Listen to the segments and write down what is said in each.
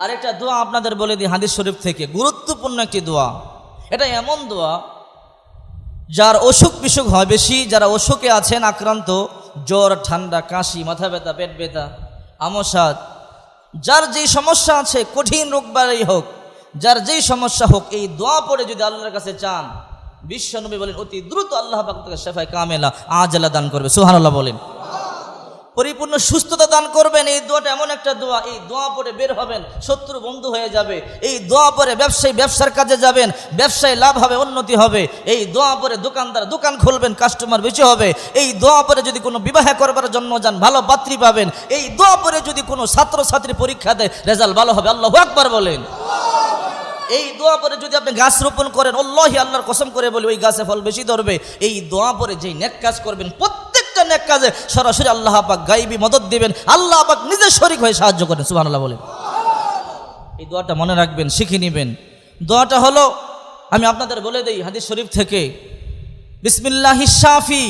আরেকটা দোয়া আপনাদের বলে দিই হাদিস শরীফ থেকে, গুরুত্বপূর্ণ একটি দোয়া। এটা এমন দোয়া যার অসুখ বিসুখ হয় বেশি, যারা অসুখে আছেন আক্রান্ত, জ্বর, ঠান্ডা, কাশি, মাথা ব্যথা, পেট ব্যথা, আমসাদ, যার যেই সমস্যা আছে, কঠিন রোগ বালাই হোক, যার যেই সমস্যা হোক, এই দোয়া পড়ে যদি আল্লাহর কাছে চান, বিশ্বনবী বলেন অতি দ্রুত আল্লাহ পাক তাকে শেফায়ে কামেলা আজলা দান করবে। সুবহানাল্লাহ বলেন। পরিপূর্ণ সুস্থতা দান করবেন। এই দোয়াটা এমন একটা দোয়া, এই দোয়া পড়ে বের হবেন, শত্রু বন্ধু হয়ে যাবে। এই দোয়া পড়ে ব্যবসায়ী ব্যবসার কাজে যাবেন, ব্যবসায় লাভ হবে, উন্নতি হবে। এই দোয়া পড়ে দোকানদার দোকান খুলবেন, কাস্টমার বেশি হবে। এই দোয়া পড়ে যদি কোনো বিবাহ করবার জন্য যান, ভালো পাত্রী পাবেন। এই দোয়া পড়ে যদি কোনো ছাত্র ছাত্রী পরীক্ষা দেয়, রেজাল্ট ভালো হবে। আল্লাহু আকবার বলেন। এই দোয়া পরে যদি আপনি গাছ রোপণ করেন, আল্লাহি আল্লাহর কসম করে বলি ওই গাছে ফল বেশি ধরবে। এই দোয়া পরে যেই নেক কাজ করবেন, প্রত্যেকটা নেক কাজে সরাসরি আল্লাহ পাক গায়বী মদদ দিবেন, আল্লাহ পাক নিজে শরীক হয়ে সাহায্য করেন। সুবহানাল্লাহ বলেন। এই দোয়াটা মনে রাখবেন, শিখে নেবেন। দোয়াটা হলো, আমি আপনাদের বলে দেই হাদিস শরীফ থেকে, বিসমিল্লাহিশ শাফি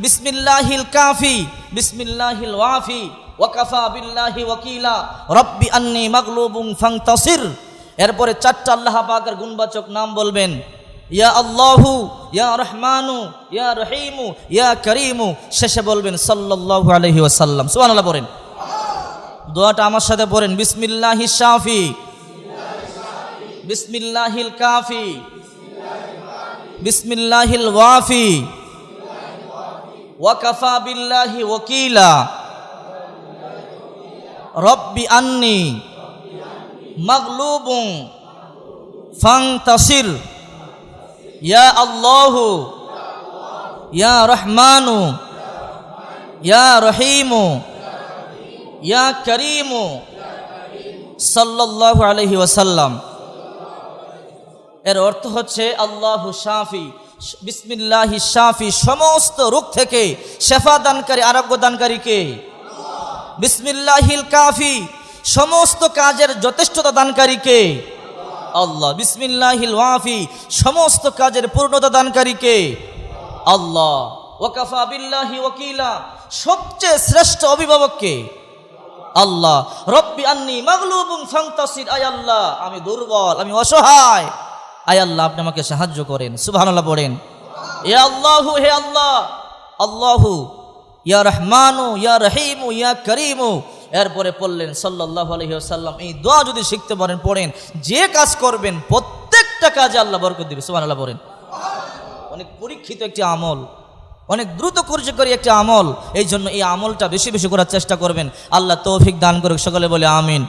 বিসমিল্লাহিল কাফি বিসমিল্লাহিল ওয়াফি ওয়া কাফা বিল্লাহি ওয়াকিলা রব্বি আন্নী মাগলুবুন ফান্তাসির। এরপরে চারটা আল্লাহ পাকের গুণবাচক নাম বলবেন, ইয়া আল্লাহু, ইয়া রহমানু, ইয়া রহিমু, ইয়া করিমু। শেষে বলবেন সাল্লাল্লাহু আলাইহি ওয়াসাল্লাম। সুবহানাল্লাহ বলেন। দোয়াটা আমার সাথে পড়েন, বিসমিল্লাহিশ শাফি বিসমিল্লাহিল কাফি বিসমিল্লাহিল ওয়াফি ওয়া কাফা বিল্লাহি ওয়াকিলা রব্বি আন্নী মাগলুবুন ফান্তাসির। ইয়া আল্লাহু, ইয়া রহমানু, ইয়া রহিমু, ইয়া করিমু সাল্লাল্লাহু আলাইহি ওয়াসাল্লাম। এর অর্থ হচ্ছে আল্লাহু শাফি, বিসমিল্লাহিশ শাফি, সমস্ত রোগ থেকে শেফা দানকারী, আরোগ্য দানকারী কে? বিসমিল্লাহিল কাফি, সমস্ত কাজের যথেষ্টতা দানকারী কে? আল্লাহ। বিসমিল্লাহিল ওয়াফি, সমস্ত কাজের পূর্ণতা দানকারী কে? আল্লাহ। ওয়া কাফা বিল্লাহি ওয়াকিলা, সবচেয়ে শ্রেষ্ঠ অভিভাবক কে? আল্লাহ। রব্বি আন্নী মাগলুবুন ফান্তাসির, আয় আল্লাহ আমি দুর্বল, আমি অসহায়, আয় আল্লাহ আপনি আমাকে সাহায্য করেন। সুবহানাল্লাহ পড়েন। ইয়া আল্লাহু, হে আল্লাহ, আল্লাহু, ইয়া রহমানু, ইয়া রহিমু, ইয়া করিমু। এরপরে পড়লেন সাল্লাল্লাহু আলাইহি ওয়াসাল্লাম। এই দোয়া যদি শিখতে পারেন, পড়েন, যে কাজ করবেন প্রত্যেকটা কাজে আল্লাহ বরকত দিবে। সুবহানাল্লাহ পড়েন। অনেক পরীক্ষিত একটি আমল, অনেক দ্রুত কার্যকরী একটি আমল। এই জন্য এই আমলটা বেশি বেশি করার চেষ্টা করবেন। আল্লাহ তৌফিক দান করুক। সকলে বলে আমিন।